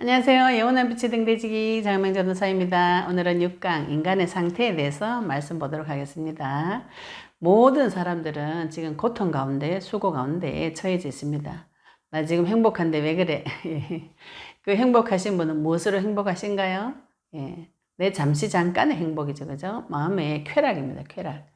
안녕하세요. 영원한 빛이 등대지기 장명전도사입니다. 오늘은 6강 인간의 상태에 대해서 말씀 보도록 하겠습니다. 모든 사람들은 지금 고통 가운데 수고 가운데 처해져 있습니다. 나 지금 행복한데 왜 그래? 그 행복하신 분은 무엇으로 행복하신가요? 예. 내 잠깐의 행복이죠. 그죠? 마음의 쾌락입니다. 쾌락.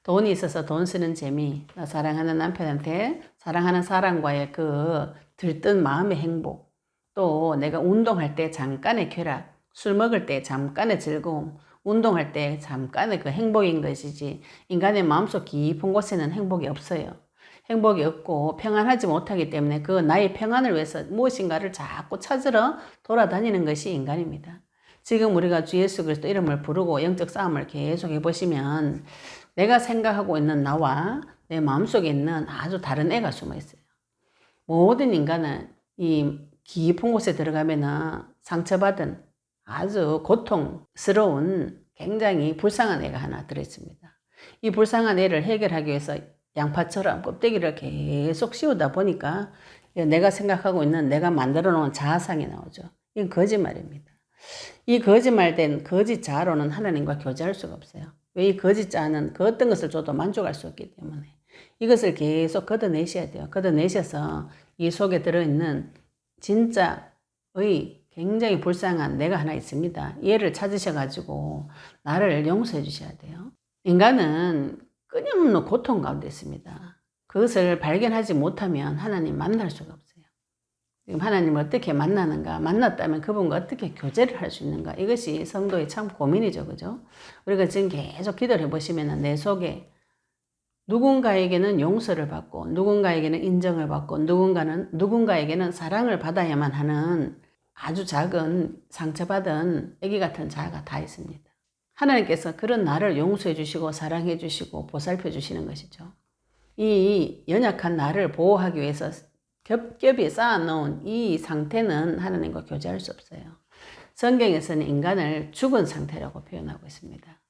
돈이 있어서 돈 쓰는 재미, 나 사랑하는 남편한테 사랑하는 사람과의 그 들뜬 마음의 행복, 또 내가 운동할 때 잠깐의 쾌락, 술 먹을 때 잠깐의 즐거움, 운동할 때 잠깐의 그 행복인 것이지 인간의 마음속 깊은 곳에는 행복이 없어요. 행복이 없고 평안하지 못하기 때문에 그 나의 평안을 위해서 무엇인가를 자꾸 찾으러 돌아다니는 것이 인간입니다. 지금 우리가 주 예수 그리스도 이름을 부르고 영적 싸움을 계속 해보시면 내가 생각하고 있는 나와 내 마음속에 있는 아주 다른 애가 숨어 있어요. 모든 인간은 이 깊은 곳에 들어가면 상처받은 아주 고통스러운 굉장히 불쌍한 애가 하나 들어있습니다. 이 불쌍한 애를 해결하기 위해서 양파처럼 껍데기를 계속 씌우다 보니까 내가 생각하고 있는 내가 만들어 놓은 자아상이 나오죠. 이건 거짓말입니다. 이 거짓말된 거짓 자아로는 하나님과 교제할 수가 없어요. 왜 이 거짓 자아는 그 어떤 것을 줘도 만족할 수 없기 때문에 이것을 계속 걷어내셔야 돼요. 걷어내셔서 이 속에 들어있는 진짜의 굉장히 불쌍한 내가 하나 있습니다. 얘를 찾으셔가지고 나를 용서해 주셔야 돼요. 인간은 끊임없는 고통 가운데 있습니다. 그것을 발견하지 못하면 하나님 만날 수가 없어요. 지금 하나님을 어떻게 만나는가, 만났다면 그분과 어떻게 교제를 할 수 있는가, 이것이 성도의 참 고민이죠. 그죠? 우리가 지금 계속 기도를 해보시면 내 속에 누군가에게는 용서를 받고 누군가에게는 인정을 받고 누군가에게는 사랑을 받아야만 하는 아주 작은 상처받은 애기 같은 자아가 다 있습니다. 하나님께서 그런 나를 용서해 주시고 사랑해 주시고 보살펴 주시는 것이죠. 이 연약한 나를 보호하기 위해서 겹겹이 쌓아놓은 이 상태는 하나님과 교제할 수 없어요. 성경에서는 인간을 죽은 상태라고 표현하고 있습니다.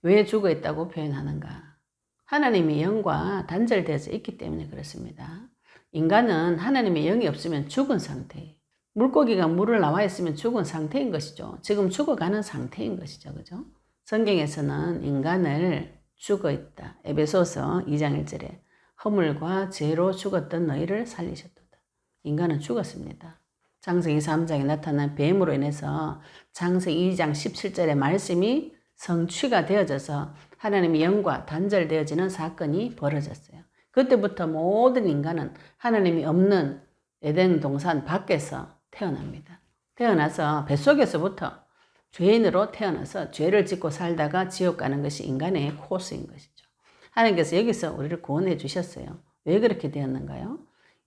왜 죽어 있다고 표현하는가? 하나님의 영과 단절되어서 있기 때문에 그렇습니다. 인간은 하나님의 영이 없으면 죽은 상태예요. 물고기가 물을 나와 있으면 죽은 상태인 것이죠. 지금 죽어가는 상태인 것이죠. 그죠? 성경에서는 인간을 죽어 있다. 에베소서 2장 1절에 허물과 죄로 죽었던 너희를 살리셨도다. 인간은 죽었습니다. 창세기 3장에 나타난 뱀으로 인해서 창세기 2장 17절의 말씀이 성취가 되어져서 하나님의 영과 단절되어지는 사건이 벌어졌어요. 그때부터 모든 인간은 하나님이 없는 에덴 동산 밖에서 태어납니다. 태어나서 뱃속에서부터 죄인으로 태어나서 죄를 짓고 살다가 지옥 가는 것이 인간의 코스인 것이죠. 하나님께서 여기서 우리를 구원해 주셨어요. 왜 그렇게 되었는가요?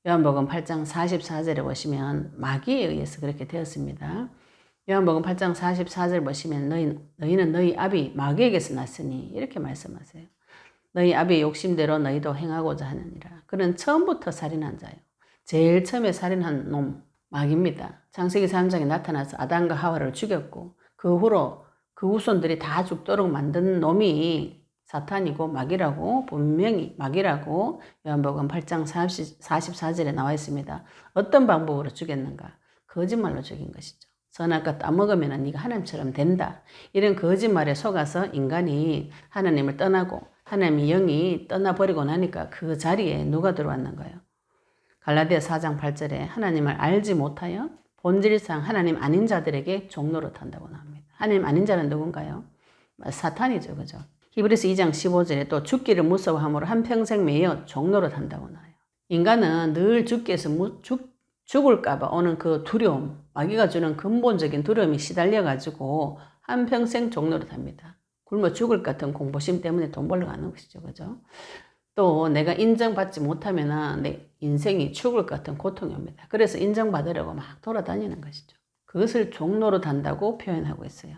요한복음 8장 44절에 보시면 마귀에 의해서 그렇게 되었습니다. 요한복음 8장 44절 보시면 너희는 너희 아비 마귀에게서 났으니 이렇게 말씀하세요. 너희 아비의 욕심대로 너희도 행하고자 하느니라. 그는 처음부터 살인한 자요. 제일 처음에 살인한 놈 마귀입니다. 창세기 3장에 나타나서 아담과 하와를 죽였고 그 후로 그 후손들이 다 죽도록 만든 놈이 사탄이고 마귀라고 분명히 마귀라고 요한복음 8장 44절에 나와 있습니다. 어떤 방법으로 죽였는가? 거짓말로 죽인 것이죠. 선악과 따먹으면 네가 하나님처럼 된다. 이런 거짓말에 속아서 인간이 하나님을 떠나고 하나님의 영이 떠나버리고 나니까 그 자리에 누가 들어왔는가요? 갈라디아 4장 8절에 하나님을 알지 못하여 본질상 하나님 아닌 자들에게 종노릇 한다고 나옵니다. 하나님 아닌 자는 누군가요? 사탄이죠. 그죠? 히브리서 2장 15절에 또 죽기를 무서워함으로 한평생 매여 종노릇 한다고 나와요. 인간은 늘 죽을까봐 오는 그 두려움, 마귀가 주는 근본적인 두려움이 시달려가지고 한평생 종노릇 합니다. 굶어 죽을 것 같은 공포심 때문에 돈 벌러 가는 것이죠. 그죠? 또 내가 인정받지 못하면 내 인생이 죽을 것 같은 고통이 옵니다. 그래서 인정받으려고 막 돌아다니는 것이죠. 그것을 종노릇 한다고 표현하고 있어요.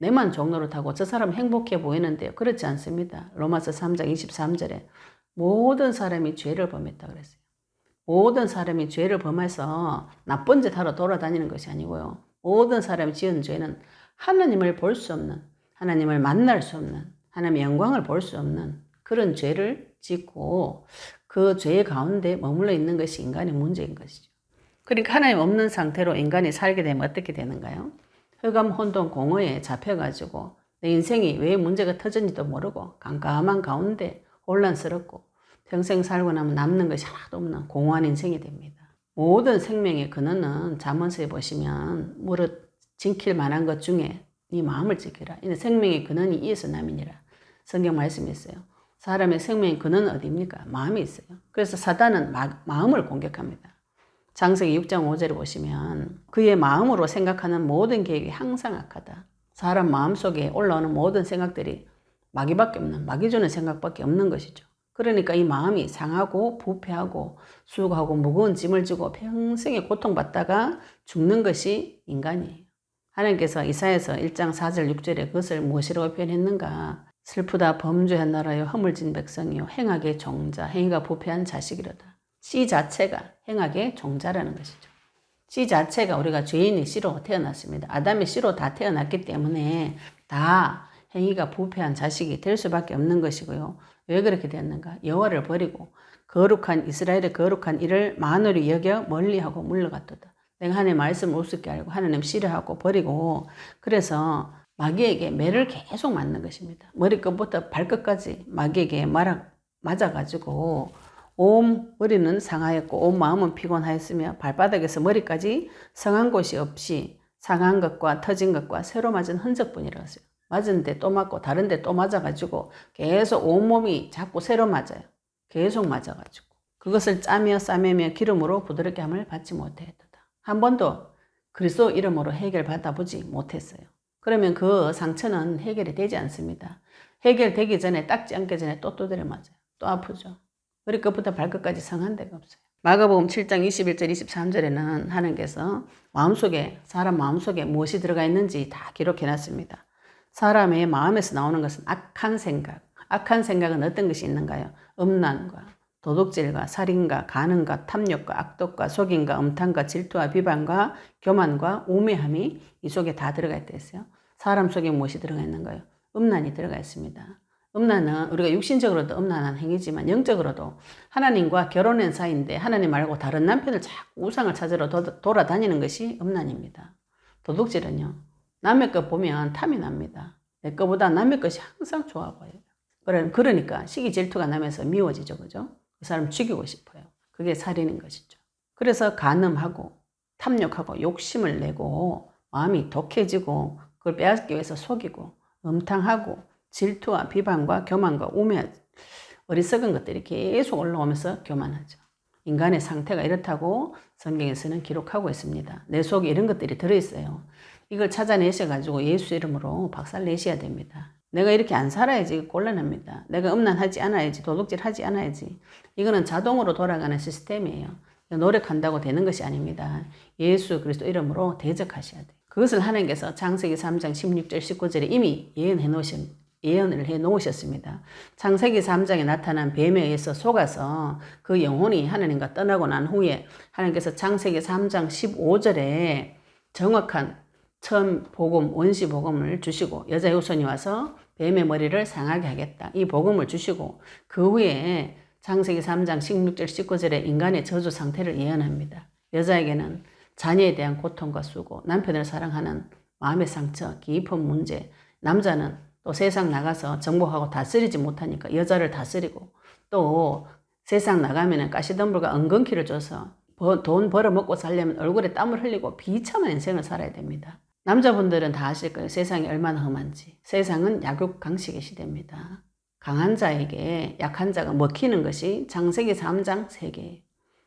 내만 종노릇하고 저 사람 행복해 보이는데요. 그렇지 않습니다. 로마서 3장 23절에 모든 사람이 죄를 범했다 그랬어요. 모든 사람이 죄를 범해서 나쁜 짓 하러 돌아다니는 것이 아니고요. 모든 사람이 지은 죄는 하나님을 볼 수 없는, 하나님을 만날 수 없는, 하나님의 영광을 볼 수 없는 그런 죄를 짓고 그 죄 가운데 머물러 있는 것이 인간의 문제인 것이죠. 그러니까 하나님 없는 상태로 인간이 살게 되면 어떻게 되는가요? 흑암 혼돈 공허에 잡혀가지고 내 인생이 왜 문제가 터졌는지도 모르고 깜깜한 가운데 혼란스럽고 평생 살고 나면 남는 것이 하나도 없는 공허한 인생이 됩니다. 모든 생명의 근원은 잠언서에 보시면 무릇 지킬 만한 것 중에 네 마음을 지키라. 이는 생명의 근원이 이에서 남이니라. 성경 말씀이 있어요. 사람의 생명의 근원은 어디입니까? 마음이 있어요. 그래서 사단은 마음을 공격합니다. 창세기 6장 5절에 보시면 그의 마음으로 생각하는 모든 계획이 항상 악하다. 사람 마음속에 올라오는 모든 생각들이 마귀밖에 없는, 마귀 주는 생각밖에 없는 것이죠. 그러니까 이 마음이 상하고 부패하고 수고하고 무거운 짐을 지고 평생에 고통받다가 죽는 것이 인간이에요. 하나님께서 이사야서 1장 4절 6절에 그것을 무엇이라고 표현했는가? 슬프다 범죄한 나라요 허물진 백성이요 행악의 종자 행위가 부패한 자식이로다. 씨 자체가 행악의 종자라는 것이죠. 씨 자체가 우리가 죄인의 씨로 태어났습니다. 아담의 씨로 다 태어났기 때문에 다 행위가 부패한 자식이 될 수밖에 없는 것이고요. 왜 그렇게 됐는가? 여호와를 버리고 거룩한 이스라엘의 거룩한 일을 만으로 여겨 멀리하고 물러갔도다. 내가 하나님의 말씀을 우습게 알고 하나님 싫어하고 버리고 그래서 마귀에게 매를 계속 맞는 것입니다. 머리끝부터 발끝까지 마귀에게 맞아가지고 온 머리는 상하였고 온 마음은 피곤하였으며 발바닥에서 머리까지 상한 곳이 없이 상한 것과 터진 것과 새로 맞은 흔적뿐이라고 했어요. 맞은데 또 맞고 다른데 또 맞아가지고 계속 온몸이 자꾸 새로 맞아요. 계속 맞아가지고 그것을 짜며 싸매며 기름으로 부드럽게 함을 받지 못했다. 한 번도 그리스도 이름으로 해결받아 보지 못했어요. 그러면 그 상처는 해결이 되지 않습니다. 해결되기 전에 닦지 않기 전에 또 두드려 맞아요. 또 아프죠. 머리끝부터 발끝까지 상한 데가 없어요. 마가복음 7장 21절 23절에는 하나님께서 사람 마음속에 무엇이 들어가 있는지 다 기록해 놨습니다. 사람의 마음에서 나오는 것은 악한 생각. 악한 생각은 어떤 것이 있는가요? 음란과 도둑질과 살인과 간음과 탐욕과 악독과 속임과 음탕과 질투와 비방과 교만과 우매함이 이 속에 다 들어가 있다 했어요. 사람 속에 무엇이 들어가 있는가요? 음란이 들어가 있습니다. 음란은 우리가 육신적으로도 음란한 행위지만 영적으로도 하나님과 결혼한 사이인데 하나님 말고 다른 남편을 자꾸 우상을 찾으러 돌아다니는 것이 음란입니다. 도둑질은요. 남의 것 보면 탐이 납니다. 내 것보다 남의 것이 항상 좋아 보여요. 그러니까 시기 질투가 나면서 미워지죠. 그죠? 그 사람 죽이고 싶어요. 그게 살인인 것이죠. 그래서 간음하고 탐욕하고 욕심을 내고 마음이 독해지고 그걸 빼앗기 위해서 속이고 음탕하고 질투와 비방과 교만과 우매 어리석은 것들이 계속 올라오면서 교만하죠. 인간의 상태가 이렇다고 성경에서는 기록하고 있습니다. 내 속에 이런 것들이 들어있어요. 이걸 찾아내셔가지고 예수 이름으로 박살내셔야 됩니다. 내가 이렇게 안 살아야지 곤란합니다. 내가 음란하지 않아야지 도둑질하지 않아야지. 이거는 자동으로 돌아가는 시스템이에요. 노력한다고 되는 것이 아닙니다. 예수 그리스도 이름으로 대적하셔야 돼요. 그것을 하나님께서 창세기 3장 16절 19절에 이미 예언을 해 놓으셨습니다. 창세기 3장에 나타난 뱀에 의해서 속아서 그 영혼이 하나님과 떠나고 난 후에 하나님께서 창세기 3장 15절에 정확한 처음 복음, 원시 복음을 주시고 여자 후손이 와서 뱀의 머리를 상하게 하겠다. 이 복음을 주시고 그 후에 창세기 3장 16절 19절에 인간의 저주 상태를 예언합니다. 여자에게는 자녀에 대한 고통과 수고, 남편을 사랑하는 마음의 상처, 깊은 문제, 남자는 또 세상 나가서 정복하고 다스리지 못하니까 여자를 다스리고 또 세상 나가면 가시덤불과 엉겅퀴를 줘서 돈 벌어먹고 살려면 얼굴에 땀을 흘리고 비참한 인생을 살아야 됩니다. 남자분들은 다 아실 거예요. 세상이 얼마나 험한지. 세상은 약육강식의 시대입니다. 강한 자에게 약한 자가 먹히는 것이 창세기 3장 세계예요.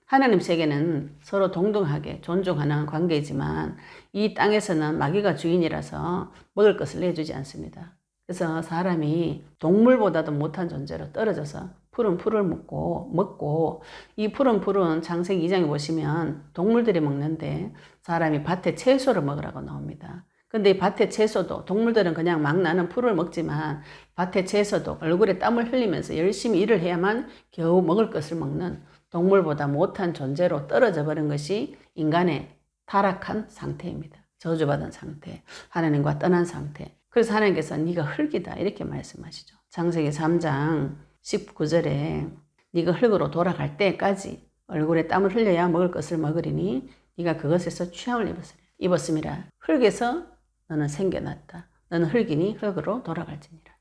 하나님 세계는 서로 동등하게 존중하는 관계이지만 이 땅에서는 마귀가 주인이라서 먹을 것을 내주지 않습니다. 그래서 사람이 동물보다도 못한 존재로 떨어져서 푸른 풀을 먹고 이 푸른 풀은 창세기 2장에 보시면 동물들이 먹는데 사람이 밭의 채소를 먹으라고 나옵니다. 근데 이 밭의 채소도 동물들은 그냥 막 나는 풀을 먹지만 밭의 채소도 얼굴에 땀을 흘리면서 열심히 일을 해야만 겨우 먹을 것을 먹는 동물보다 못한 존재로 떨어져 버린 것이 인간의 타락한 상태입니다. 저주받은 상태, 하나님과 떠난 상태. 그래서 하나님께서 네가 흙이다 이렇게 말씀하시죠. 창세기 3장 19절에 네가 흙으로 돌아갈 때까지 얼굴에 땀을 흘려야 먹을 것을 먹으리니 네가 그것에서 취함을 입었음이라. 흙에서 너는 생겨났다. 너는 흙이니 흙으로 돌아갈지니라.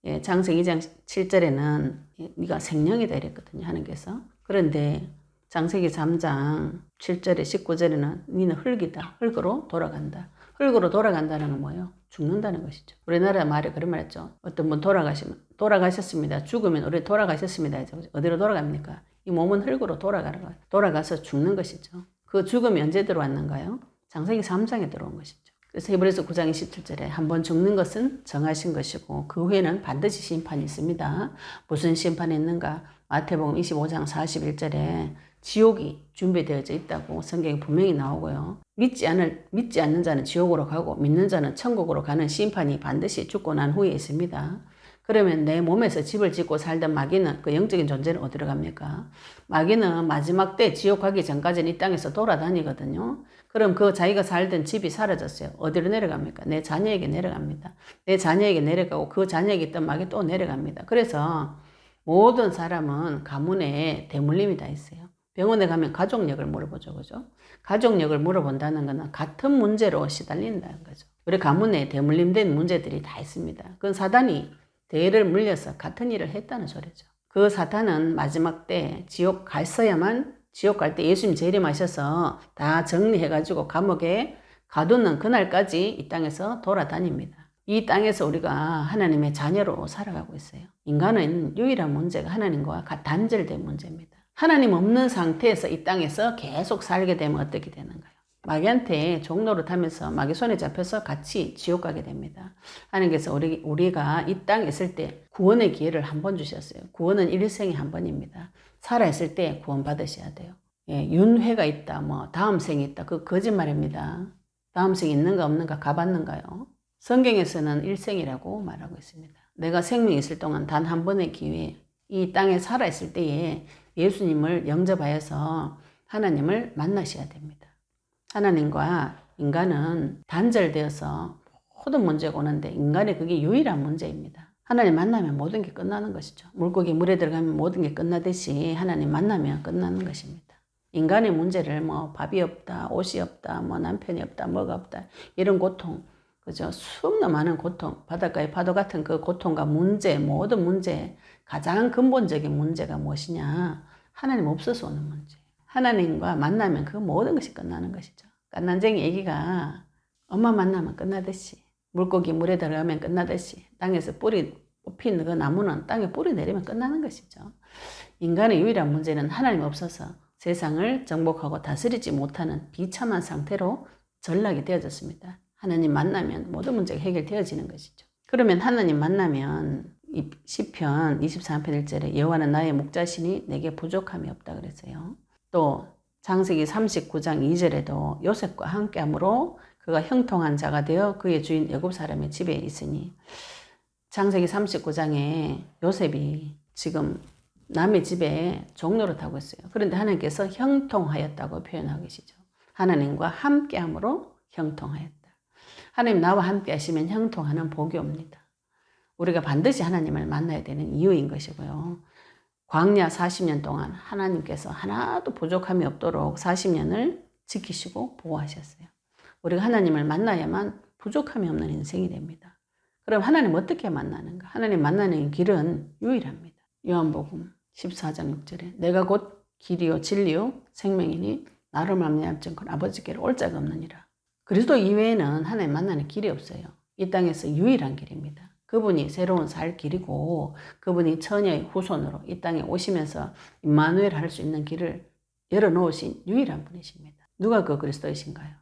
예, 창세기 2장 7절에는 네가 생명이다 이랬거든요. 하나님께서. 그런데 창세기 3장 7절에 19절에는 너는 흙이다. 흙으로 돌아간다. 흙으로 돌아간다는 건 뭐예요? 죽는다는 것이죠. 우리나라 말에 그런 말 했죠. 어떤 분 돌아가셨습니다. 죽으면 우리 돌아가셨습니다. 어디로 돌아갑니까? 이 몸은 흙으로 돌아가서 죽는 것이죠. 그 죽음이 언제 들어왔는가요? 창세기 3장에 들어온 것이죠. 그래서 히브리서 9장 27절에 한번 죽는 것은 정하신 것이고 그 후에는 반드시 심판이 있습니다. 무슨 심판이 있는가? 마태복음 25장 41절에 지옥이 준비되어져 있다고 성경에 분명히 나오고요. 믿지 않는 자는 지옥으로 가고 믿는 자는 천국으로 가는 심판이 반드시 죽고 난 후에 있습니다. 그러면 내 몸에서 집을 짓고 살던 마귀는 그 영적인 존재는 어디로 갑니까? 마귀는 마지막 때 지옥 가기 전까지는 이 땅에서 돌아다니거든요. 그럼 그 자기가 살던 집이 사라졌어요. 어디로 내려갑니까? 내 자녀에게 내려갑니다. 내 자녀에게 내려가고 그 자녀에게 있던 마귀 또 내려갑니다. 그래서 모든 사람은 가문에 대물림이 다 있어요. 병원에 가면 가족력을 물어보죠. 그죠? 가족력을 물어본다는 것은 같은 문제로 시달린다는 거죠. 우리 가문에 대물림된 문제들이 다 있습니다. 그건 사단이 대를 물려서 같은 일을 했다는 소리죠. 그 사탄은 마지막 때 지옥 갔어야만 지옥 갈 때 예수님 재림하셔서 다 정리해가지고 감옥에 가두는 그날까지 이 땅에서 돌아다닙니다. 이 땅에서 우리가 하나님의 자녀로 살아가고 있어요. 인간은 유일한 문제가 하나님과 단절된 문제입니다. 하나님 없는 상태에서 이 땅에서 계속 살게 되면 어떻게 되는가요? 마귀한테 종로를 타면서 마귀 손에 잡혀서 같이 지옥 가게 됩니다. 하나님께서 우리가 이 땅에 있을 때 구원의 기회를 한 번 주셨어요. 구원은 일생에 한 번입니다. 살아있을 때 구원 받으셔야 돼요. 예, 윤회가 있다, 다음 생이 있다. 그 거짓말입니다. 다음 생이 있는가 없는가 가봤는가요? 성경에서는 일생이라고 말하고 있습니다. 내가 생명이 있을 동안 단 한 번의 기회에 이 땅에 살아있을 때에 예수님을 영접하여서 하나님을 만나셔야 됩니다. 하나님과 인간은 단절되어서 모든 문제가 오는데 인간의 그게 유일한 문제입니다. 하나님 만나면 모든 게 끝나는 것이죠. 물고기 물에 들어가면 모든 게 끝나듯이 하나님 만나면 끝나는 것입니다. 인간의 문제를 밥이 없다, 옷이 없다, 남편이 없다, 뭐가 없다 이런 고통, 그죠? 수없는 많은 고통, 바닷가의 파도 같은 그 고통과 문제, 모든 문제 가장 근본적인 문제가 무엇이냐? 하나님 없어서 오는 문제. 하나님과 만나면 그 모든 것이 끝나는 것이죠. 깐난쟁이 애기가 엄마 만나면 끝나듯이 물고기 물에 들어가면 끝나듯이 땅에서 뿌리 뽑힌 그 나무는 땅에 뿌리 내리면 끝나는 것이죠. 인간의 유일한 문제는 하나님 없어서 세상을 정복하고 다스리지 못하는 비참한 상태로 전락이 되어졌습니다. 하나님 만나면 모든 문제가 해결되어지는 것이죠. 그러면 하나님 만나면 시편 23편 1절에 여호와는 나의 목자시니 내게 부족함이 없다 그랬어요. 또 창세기 39장 2절에도 요셉과 함께함으로 그가 형통한 자가 되어 그의 주인 애굽 사람의 집에 있으니 창세기 39장에 요셉이 지금 남의 집에 종노릇 하고 있어요. 그런데 하나님께서 형통하였다고 표현하고 계시죠. 하나님과 함께함으로 형통하였다. 하나님 나와 함께 하시면 형통하는 복이 옵니다. 우리가 반드시 하나님을 만나야 되는 이유인 것이고요. 광야 40년 동안 하나님께서 하나도 부족함이 없도록 40년을 지키시고 보호하셨어요. 우리가 하나님을 만나야만 부족함이 없는 인생이 됩니다. 그럼 하나님 어떻게 만나는가? 하나님 만나는 길은 유일합니다. 요한복음 14장 6절에 내가 곧 길이요 진리요 생명이니 나를 말미암지 않고는 아버지께로 올 자가 없느니라. 그리스도 이외에는 하나님 만나는 길이 없어요. 이 땅에서 유일한 길입니다. 그분이 새로운 살 길이고 그분이 처녀의 후손으로 이 땅에 오시면서 임마누엘 할 수 있는 길을 열어놓으신 유일한 분이십니다. 누가 그 그리스도이신가요?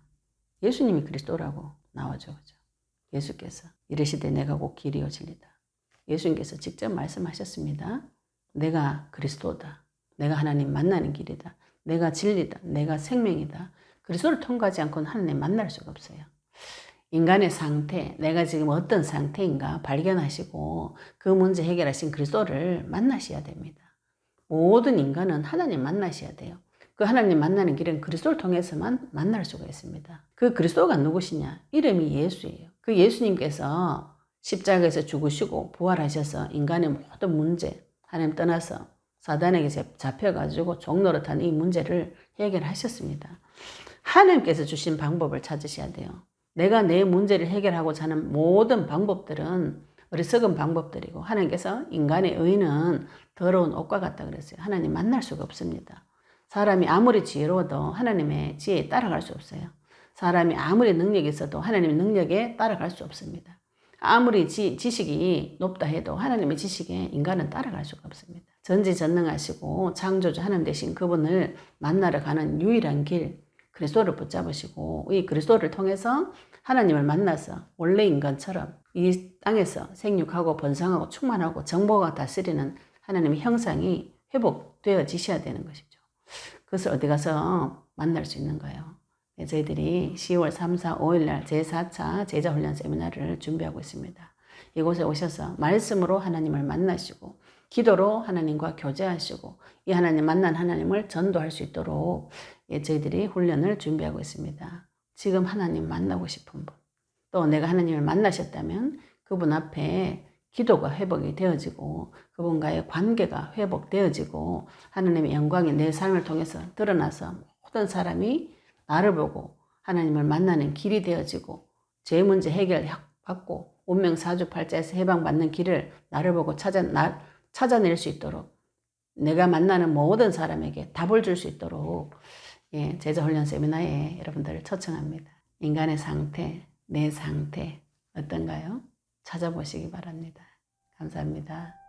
예수님이 그리스도라고 나와죠. 그죠? 예수께서 이르시되 내가 곧 길이요 진리다. 예수님께서 직접 말씀하셨습니다. 내가 그리스도다. 내가 하나님 만나는 길이다. 내가 진리다. 내가 생명이다. 그리스도를 통과하지 않고는 하나님 만날 수가 없어요. 인간의 상태, 내가 지금 어떤 상태인가 발견하시고 그 문제 해결하신 그리스도를 만나셔야 됩니다. 모든 인간은 하나님 만나셔야 돼요. 그 하나님 만나는 길은 그리스도를 통해서만 만날 수가 있습니다. 그 그리스도가 누구시냐? 이름이 예수예요. 그 예수님께서 십자가에서 죽으시고 부활하셔서 인간의 모든 문제, 하나님 떠나서 사단에게 잡혀가지고 종노릇한 이 문제를 해결하셨습니다. 하나님께서 주신 방법을 찾으셔야 돼요. 내가 내 문제를 해결하고자 하는 모든 방법들은 어리석은 방법들이고, 하나님께서 인간의 의는 더러운 옷과 같다 그랬어요. 하나님 만날 수가 없습니다. 사람이 아무리 지혜로워도 하나님의 지혜에 따라갈 수 없어요. 사람이 아무리 능력이 있어도 하나님의 능력에 따라갈 수 없습니다. 아무리 지식이 높다 해도 하나님의 지식에 인간은 따라갈 수가 없습니다. 전지전능하시고 창조주 하나님 되신 그분을 만나러 가는 유일한 길, 그리스도를 붙잡으시고 이 그리스도를 통해서 하나님을 만나서 원래 인간처럼 이 땅에서 생육하고 번성하고 충만하고 정복하고 다스리는 하나님의 형상이 회복되어지셔야 되는 것이죠. 그것을 어디 가서 만날 수 있는 거예요. 저희들이 10월 3, 4, 5일 날 제4차 제자훈련 세미나를 준비하고 있습니다. 이곳에 오셔서 말씀으로 하나님을 만나시고 기도로 하나님과 교제하시고 이 하나님 만난 하나님을 전도할 수 있도록 저희들이 훈련을 준비하고 있습니다. 지금 하나님 만나고 싶은 분, 또 내가 하나님을 만나셨다면 그분 앞에 기도가 회복이 되어지고 그분과의 관계가 회복되어지고 하나님의 영광이 내 삶을 통해서 드러나서 모든 사람이 나를 보고 하나님을 만나는 길이 되어지고 죄 문제 해결 받고 운명사주팔자에서 해방받는 길을 나를 보고 찾아낼 수 있도록 내가 만나는 모든 사람에게 답을 줄 수 있도록 제자훈련 세미나에 여러분들을 초청합니다. 인간의 상태, 내 상태 어떤가요? 찾아보시기 바랍니다. 감사합니다.